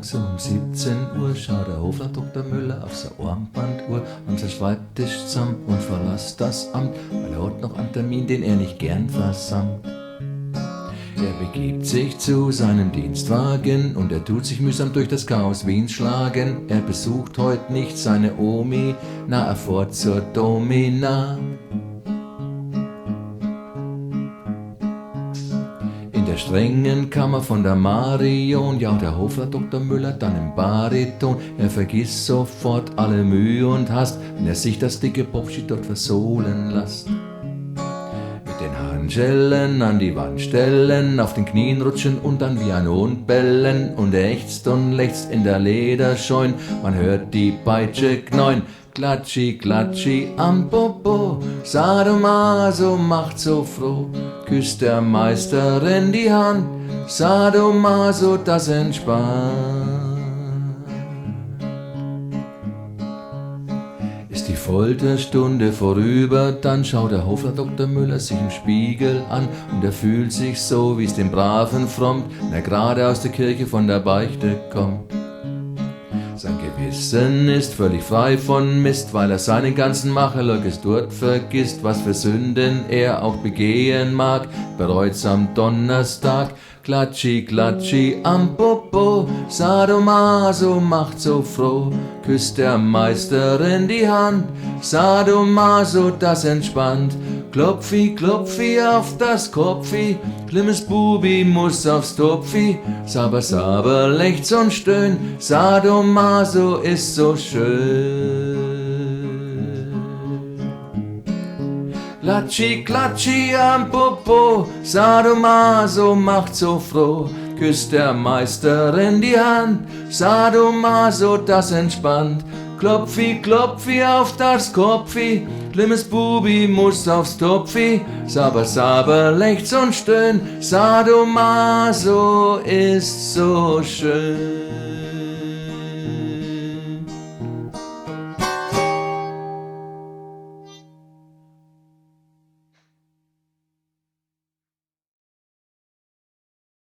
Nachmittags um 17 Uhr schaut der Hofrat Dr. Müller auf seine Armbanduhr an seinem Schreibtisch zusammen und verlässt das Amt, weil er hat noch einen Termin, den er nicht gern versandt. Er begibt sich zu seinem Dienstwagen und er tut sich mühsam durch das Chaos Wiens schlagen. Er besucht heut nicht seine Omi, na er fährt zur Domina. In der strengen Kammer von der Marion jaut der Hofrat Dr. Müller dann im Bariton. Er vergisst sofort alle Mühe und Hast, wenn er sich das dicke Popschied dort versohlen lässt. Mit den Handschellen an die Wand stellen, auf den Knien rutschen und dann wie ein Hund bellen. Und er ächzt und lechzt in der Lederscheun, man hört die Peitsche knäuen. Klatschi, klatschi am Popo, Sadomaso macht so froh, küsst der Meisterin die Hand, Sadomaso das entspannt. Ist die Folterstunde vorüber, dann schaut der Hofrat Dr. Müller sich im Spiegel an und er fühlt sich so, wie es dem Braven frommt, wenn er gerade aus der Kirche von der Beichte kommt. Sein Gewissen ist völlig frei von Mist, weil er seinen ganzen Macherlöckes dort vergisst, was für Sünden er auch begehen mag, bereut's am Donnerstag. Klatschi, klatschi am Popo, Sadomaso macht so froh, küsst der Meisterin die Hand, Sadomaso das entspannt. Klopfi, klopfi auf das Kopfi, schlimmes Bubi muss aufs Topfi, saber, saber, lechz und stöhn, Sadomaso ist so schön. Klatschi, klatschi am Popo, Sadomaso macht so froh, küsst der Meisterin die Hand, Sadomaso das entspannt. Klopfi, klopfi auf das Kopfi, schlimmes Bubi muss aufs Topfi, saber, saber, lechz und stöhn, Sadomaso ist so schön.